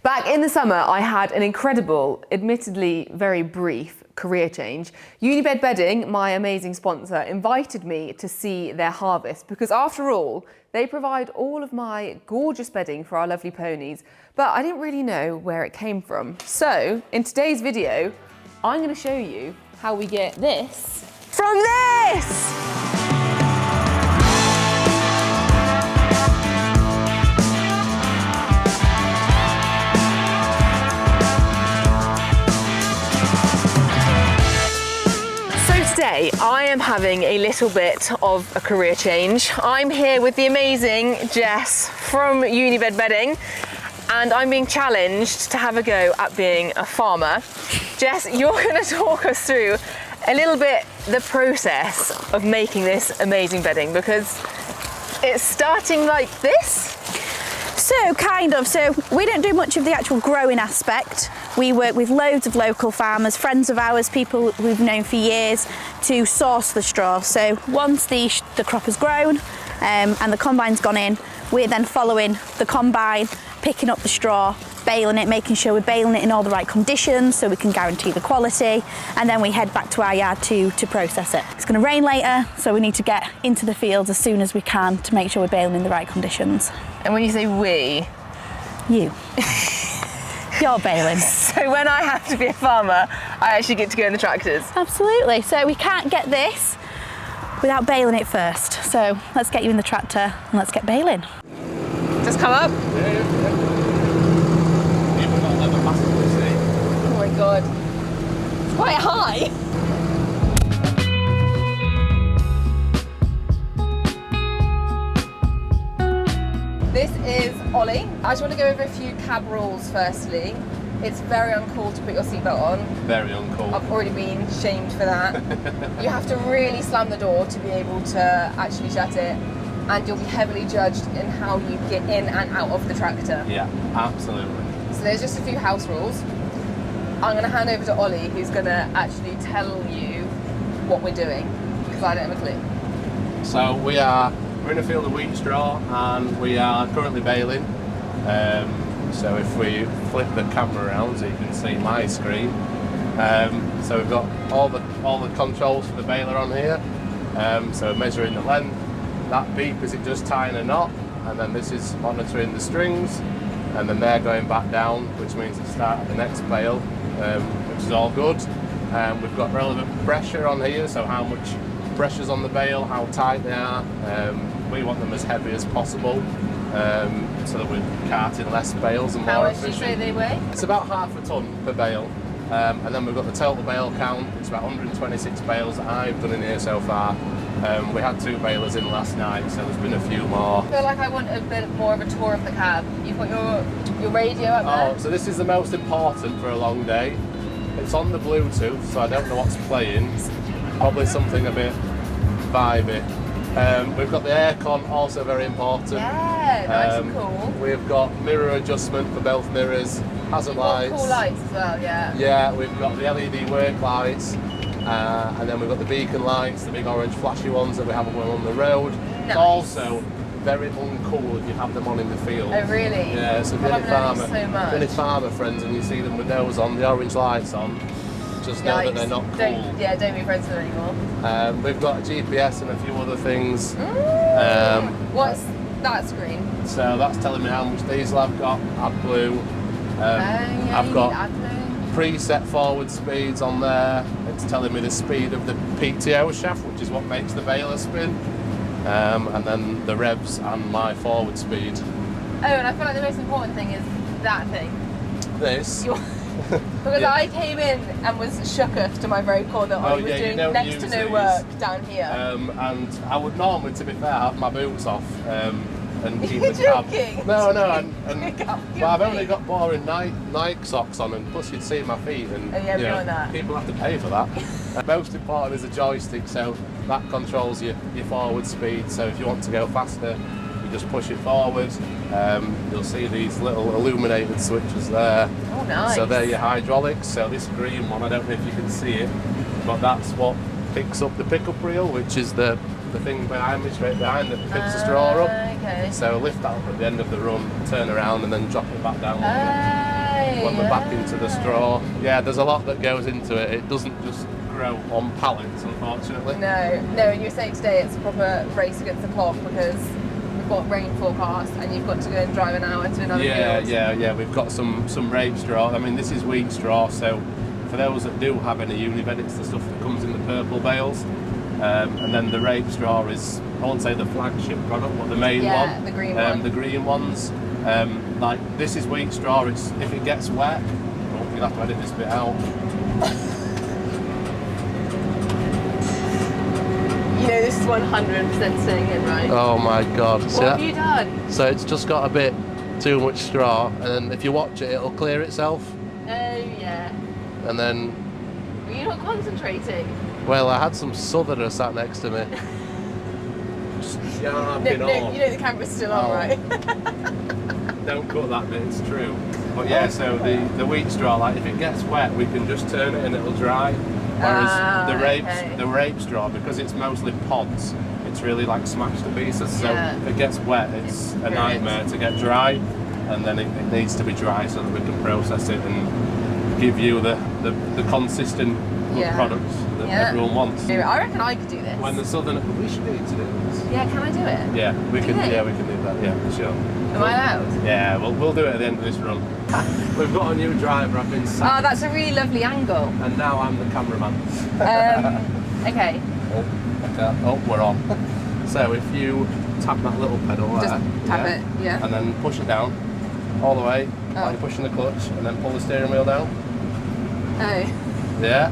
Back in the summer, I had an incredible, admittedly very brief career change. Unibed Bedding, my amazing sponsor, invited me to see their harvest because after all, they provide all of my gorgeous bedding for our lovely ponies, but I didn't really know where it came from. So in today's video, I'm going to show you how we get this from this! Today, I am having a little bit of a career change. I'm here with the amazing Jess from Unibed Bedding, and I'm being challenged to have a go at being a farmer. Jess, you're going to talk us through a little bit the process of making this amazing bedding, because it's starting like this. So we don't do much of the actual growing aspect. We work with loads of local farmers, friends of ours, people we've known for years, to source the straw. So once the crop has grown and the combine's gone in, we're then following the combine, picking up the straw, baling it, making sure we're baling it in all the right conditions so we can guarantee the quality, and then we head back to our yard to process it. It's going to rain later, so we need to get into the fields as soon as we can to make sure we're baling in the right conditions. And when you say we? You. You're baling. So when I have to be a farmer, I actually get to go in the tractors? Absolutely. So we can't get this without baling it first. So let's get you in the tractor and let's get baling. Just come up? Yeah. Even got leather massively, see? Oh my god. It's quite high. This is Ollie. I just want to go over a few cab rules firstly. It's very uncool to put your seatbelt on. Very uncool. I've already been shamed for that. You have to really slam the door to be able to actually shut it, and you'll be heavily judged in how you get in and out of the tractor. Yeah, absolutely. So there's just a few house rules. I'm going to hand over to Ollie, who's going to actually tell you what we're doing, because I don't have a clue. So we're in a field of wheat straw and we are currently baling. So if we flip the camera around so you can see my screen. So we've got all the controls for the baler on here. So measuring the length, that beep is it just tying a knot, and then this is monitoring the strings, and then they're going back down, which means it's start at the next bale, which is all good. We've got relevant pressure on here, so how much pressure's on the bale, how tight they are. We want them as heavy as possible, so that we're carting less bales and more efficient. How much do you say they weigh? It's about half a tonne per bale. And then we've got the total bale count. It's about 126 bales that I've done in here so far. We had 2 balers in last night, so there's been a few more. I feel like I want a bit more of a tour of the cab. You've got your radio up there? Oh, so this is the most important for a long day. It's on the Bluetooth, so I don't know what's playing. Probably something a bit vibey. We've got the aircon, also very important. Yeah, nice and cool. We've got mirror adjustment for both mirrors, hazard lights. Cool lights as well, yeah. Yeah, we've got the LED work lights, and then we've got the beacon lights, the big orange flashy ones that we have when we're on the road. Nice. Also, very uncool if you have them on in the field. Oh really? Yeah, so if you're any so farmer friends and you see them with those on, the orange lights on, just know that they're not cool. Don't be friends with them anymore. We've got a GPS and a few other things. What's that screen? So that's telling me how much diesel I've got, AdBlue. I've got preset forward speeds on there. It's telling me the speed of the PTO shaft, which is what makes the baler spin. And then the revs and my forward speed. Oh, and I feel like the most important thing is that thing. This. Because I came in and was shooketh to my very core that I was doing next to no work down here. And I would normally, to be fair, have my boots off and keep You're the cab. joking. No, but I've only got boring Nike socks on, and plus you'd see my feet, and people have to pay for that. Most important is a joystick, so that controls your forward speed. So if you want to go faster, you just push it forward. You'll see these little illuminated switches there. Oh, nice. So they're your hydraulics. So this green one, I don't know if you can see it, but that's what picks up the pickup reel, which is the thing behind me, straight behind, that picks the straw up. Okay. So lift that up at the end of the run, turn around, and then drop it back down. when we're back into the straw. Yeah, there's a lot that goes into it. It doesn't just grow on pallets, unfortunately. No, and you're saying today it's a proper race against the clock because we've got rain forecast and you've got to go and drive an hour to another field. Yeah. We've got some rape straw. I mean, this is wheat straw, so for those that do have any Unibed, it's the stuff that comes in the purple bales. And then the rape straw is, I won't say the flagship product, but the main one. Yeah, the green one. The green ones. Like, this is wheat straw. It's, if it gets wet, you'll have to edit this bit out. You know, this is 100% staying in, right? Oh my God. What have you done? So it's just got a bit too much straw, and then if you watch it, it'll clear itself. Oh, yeah. And then... Were you not concentrating? Well, I had some southerner sat next to me. Just yapping on. You know the camera's still on, right? Don't cut that bit, it's true. But yeah, so the wheat straw, like if it gets wet, we can just turn it and it'll dry. Whereas the rape straw, because it's mostly pods, it's really like smashed to pieces. So if it gets wet, it's a nightmare to get dry, and then it needs to be dry so that we can process it and give you the consistent good products that everyone wants. I reckon I could do this. When the southern, we should need to do this. Yeah, can I do it? Yeah, we can. Yeah, we can do that. Yeah, for sure. Am I allowed? Yeah, we'll do it at the end of this run. We've got a new driver. I've been sacked. Oh, that's a really lovely angle. And now I'm the cameraman. Okay. Oh, we're on. So if you tap that little pedal there, just tap it, yeah, and then push it down all the way while you're pushing the clutch, and then pull the steering wheel down. Oh. Yeah.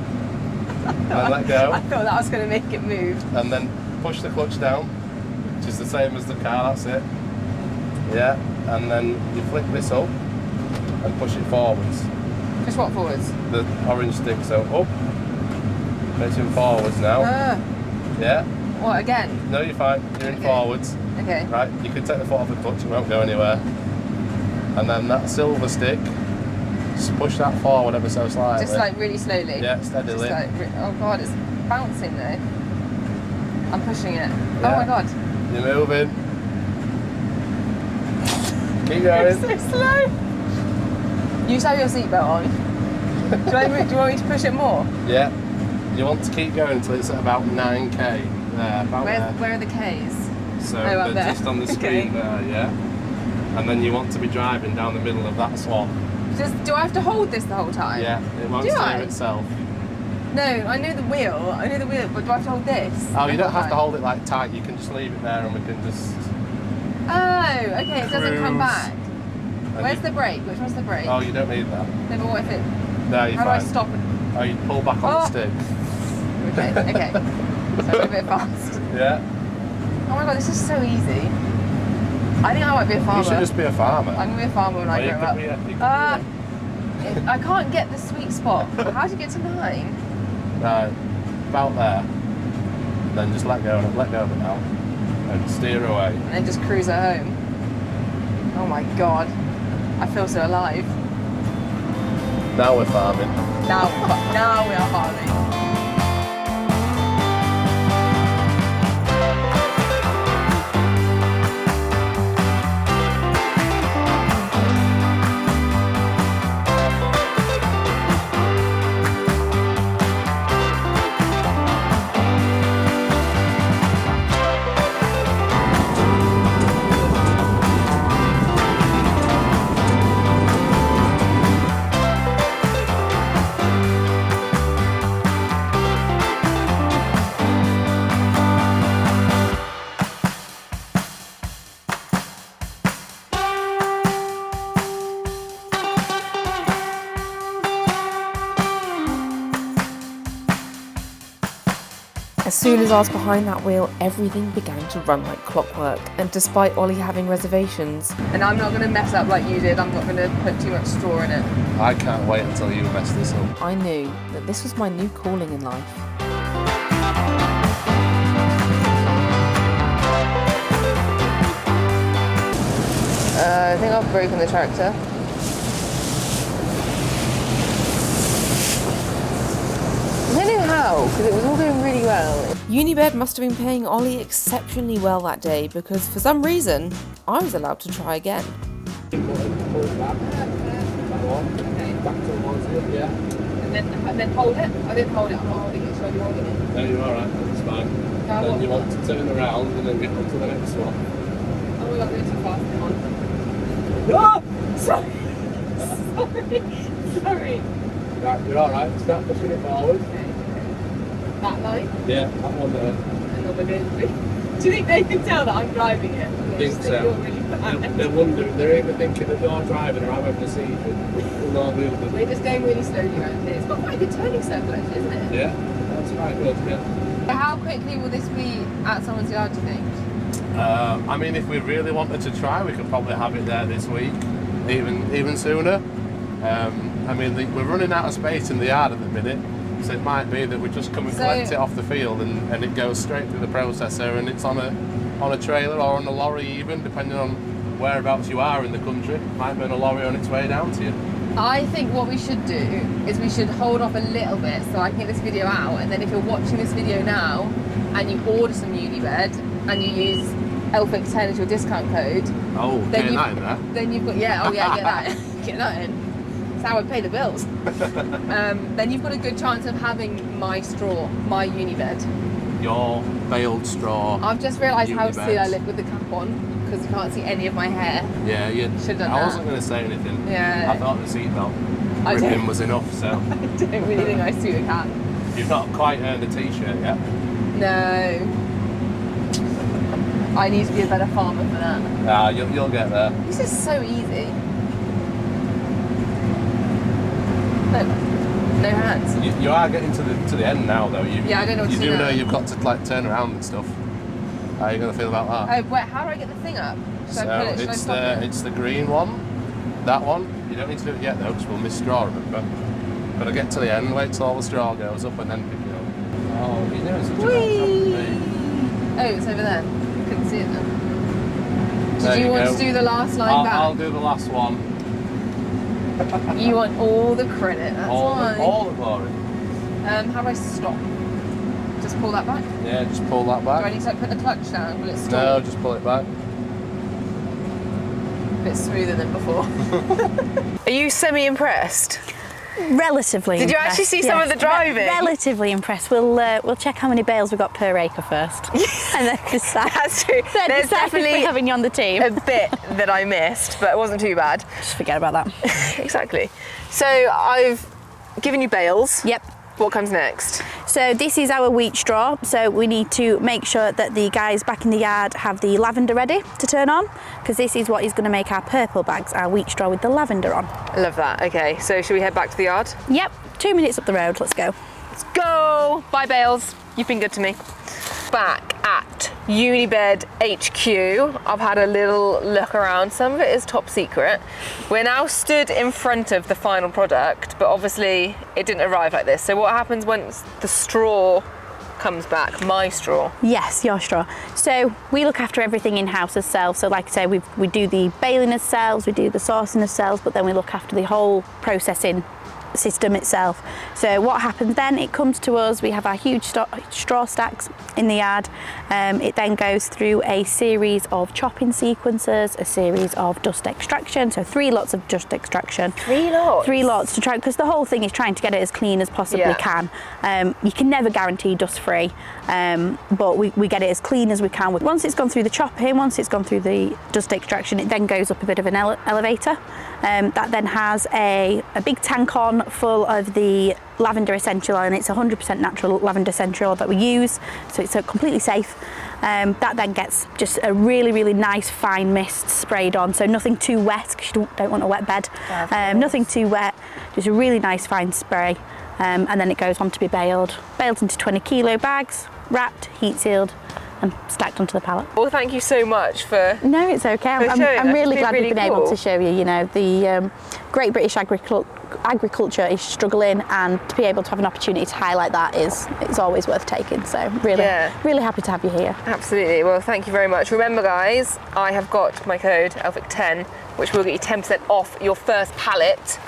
And let go. I thought that was going to make it move. And then push the clutch down, which is the same as the car. That's it. Yeah. And then you flick this up and push it forwards. Push what forwards? The orange stick. So up. Facing forwards now. Yeah. What, again? No, you're fine. You're in forwards. Okay. Right. You can take the foot off the clutch. It won't go anywhere. And then that silver stick. Just push that forward ever so slightly. Just like really slowly? Yeah, steadily. Like, oh God, it's bouncing though. I'm pushing it. Yeah. Oh my God. You're moving. Keep going. It's so slow. You have your seatbelt on. do you want me to push it more? Yeah. You want to keep going until it's at about 9k. There, about there. Where are the Ks? So up they're there. just on the screen there, yeah. And then you want to be driving down the middle of that swap. Do I have to hold this the whole time? Yeah, it won't steer itself. No, I know the wheel, but do I have to hold this? Oh, you don't have to hold it like tight, you can just leave it there and we can just... Oh, okay, it doesn't come back. And Where's the brake? Which one's the brake? Oh, you don't need that. No, but what if it... No, you're How fine. do I stop it? Oh, you pull back on the stick. Okay. So I'm a bit fast. Yeah. Oh my God, this is so easy. I think I might be a farmer. You should just be a farmer. I'm going to be a farmer when I grow up. I can't get the sweet spot. How do you get to 9? Right, about there. Then just let go of it now. And steer away. And then just cruise at home. Oh my God. I feel so alive. Now we're farming. Now we are farming. As soon as I was behind that wheel, everything began to run like clockwork, and despite Ollie having reservations... And I'm not going to mess up like you did, I'm not going to put too much straw in it. I can't wait until you mess this up. I knew that this was my new calling in life. I think I've broken the tractor. I don't know how, because it was all going really well. Unibed must have been paying Ollie exceptionally well that day, because for some reason, I was allowed to try again. Okay. back towards you, yeah. And then hold it. I didn't hold it. I'm not holding it. So you're holding it. No, you're alright. That's fine. Then you want to turn around and then get on to the next one. Oh my god, they're too fast. Come on. Ah! Sorry. Sorry. Right, you're alright. Start pushing it forward. Okay. That line? Yeah, that one there. Another bit. Do you think they can tell that I'm driving it? I think so. They're wondering, they're either thinking that you're driving or I'm having a seat. We're just going really slowly around here. It's got quite a good turning circle actually, isn't it? Yeah, that's right, good, yeah. How quickly will this be at someone's yard, do you think? I mean, if we really wanted to try, we could probably have it there this week, even sooner. I mean, we're running out of space in the yard at the minute, so it might be that we just come and collect it off the field and it goes straight through the processor and it's on a trailer or on a lorry even, depending on whereabouts you are in the country. It might be on a lorry on its way down to you. I think what we should do is we should hold off a little bit so I can get this video out, and then if you're watching this video now and you order some Unibed and you use Elphick.Event.Ponies as your discount code, oh, then getting that in there. Then you've got get that get that in. That's how I pay the bills. Then you've got a good chance of having my straw, my Unibed. Your baled straw. I've just realised how Unibed. silly I live with the cap on because you can't see any of my hair. Yeah, you should have done I that. wasn't going to say anything. Yeah. I thought the seatbelt I ripping don't- was enough, so. I don't really think I suit a cap. You've not quite earned a t-shirt yet. No. I need to be a better farmer for that. Nah, you'll get there. This is so easy. No hands. You are getting to the end now, though. Yeah, I don't know what you to do do now. know you've got to like turn around and stuff. How are you going to feel about that? Oh, wait, how do I get the thing up? Should I put it? Should I stop it? It's the green one. That one. You don't need to do it yet though, because we'll miss straw, remember. But I get to the end, wait till all the straw goes up, and then pick it up. Oh, you're doing such a Whee! bad job. Oh, it's over there. Couldn't see it then. There Did you want go. to do the last line back? I'll do the last one. You want all the credit, that's fine. All the glory. How do I stop? Just pull that back? Yeah, just pull that Do I back. need to like, put the clutch down? Will it stop? No, just pull it back. A bit smoother than before. Are you semi-impressed? Relatively. Did you impressed, actually see some of the driving? Relatively impressed. We'll check how many bales we've got per acre first, and then decide. That's true. Then There's decide if definitely we're having you on the team. a bit that I missed, but it wasn't too bad. Just forget about that. Exactly. So I've given you bales. Yep. What comes next? So this is our wheat straw. So we need to make sure that the guys back in the yard have the lavender ready to turn on, because this is what is going to make our purple bags, our wheat straw with the lavender on. I love that. Okay, so should we head back to the yard? Yep. 2 minutes up the road. Let's go. Let's go! Bye, bales. You've been good to me. Back at Unibed HQ, I've had a little look around. Some of it is top secret. We're now stood in front of the final product, but obviously it didn't arrive like this. So what happens once the straw comes back, my straw? Yes, your straw. So we look after everything in-house ourselves. So like I say, we do the baling ourselves, we do the sourcing ourselves, but then we look after the whole processing system itself. So what happens then, it comes to us, we have our huge straw stacks in the yard. It then goes through a series of chopping sequences, a series of dust extraction, so 3 lots of dust extraction. 3 lots? 3 lots to try, because the whole thing is trying to get it as clean as possibly can. You can never guarantee dust free, but we get it as clean as we can. Once it's gone through the chopping, once it's gone through the dust extraction, it then goes up a bit of an elevator. That then has a big tank on full of the lavender essential oil, and it's 100% natural lavender essential oil that we use, so it's completely safe. That then gets just a really, really nice fine mist sprayed on, so nothing too wet, because you don't want a wet bed. Nothing too wet, just a really nice fine spray, and then it goes on to be baled into 20 kilo bags, wrapped, heat sealed, and stacked onto the pallet. Well, thank you so much for... No, it's okay. I'm really glad we've been able to show you. You know, the Great British agriculture is struggling, and to be able to have an opportunity to highlight that it's always worth taking. So really happy to have you here. Absolutely. Well, thank you very much. Remember, guys, I have got my code Elphick10, which will get you 10% off your first pallet.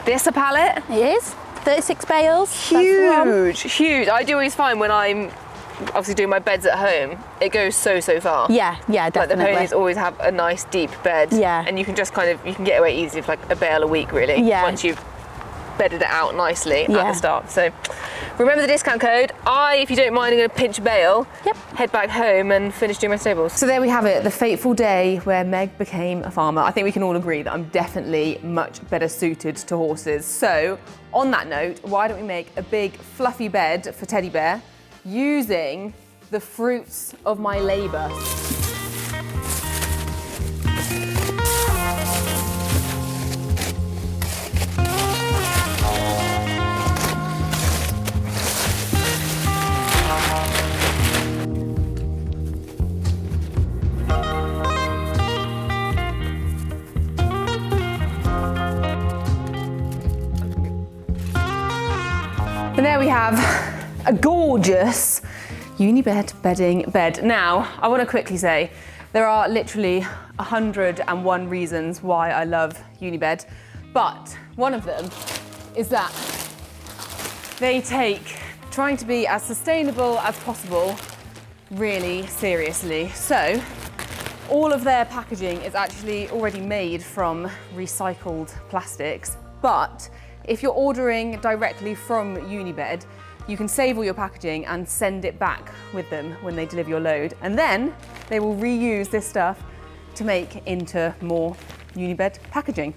This a pallet? It is 36 bales. Huge, huge. I do always find when I'm obviously doing my beds at home, it goes so far. Yeah, definitely. Like the ponies always have a nice deep bed. Yeah. And you can just you can get away easy with like a bale a week really. Yeah. Once you've bedded it out nicely at Yeah. the start. So remember the discount code. If you don't mind, I'm going to pinch a bale, Yep. head back home and finish doing my stables. So there we have it, the fateful day where Meg became a farmer. I think we can all agree that I'm definitely much better suited to horses. So on that note, why don't we make a big fluffy bed for Teddy Bear using the fruits of my labour. And there we have a gorgeous Unibed bedding bed. Now, I want to quickly say, there are literally 101 reasons why I love Unibed, but one of them is that they take trying to be as sustainable as possible really seriously. So, all of their packaging is actually already made from recycled plastics, but if you're ordering directly from Unibed, you can save all your packaging and send it back with them when they deliver your load. And then they will reuse this stuff to make into more Unibed packaging.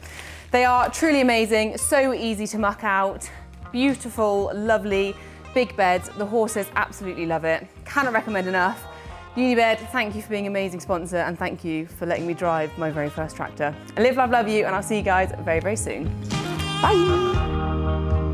They are truly amazing, so easy to muck out, beautiful, lovely, big beds. The horses absolutely love it. Cannot recommend enough. Unibed, thank you for being an amazing sponsor and thank you for letting me drive my very first tractor. I live, love, love you, and I'll see you guys very, very soon. Bye.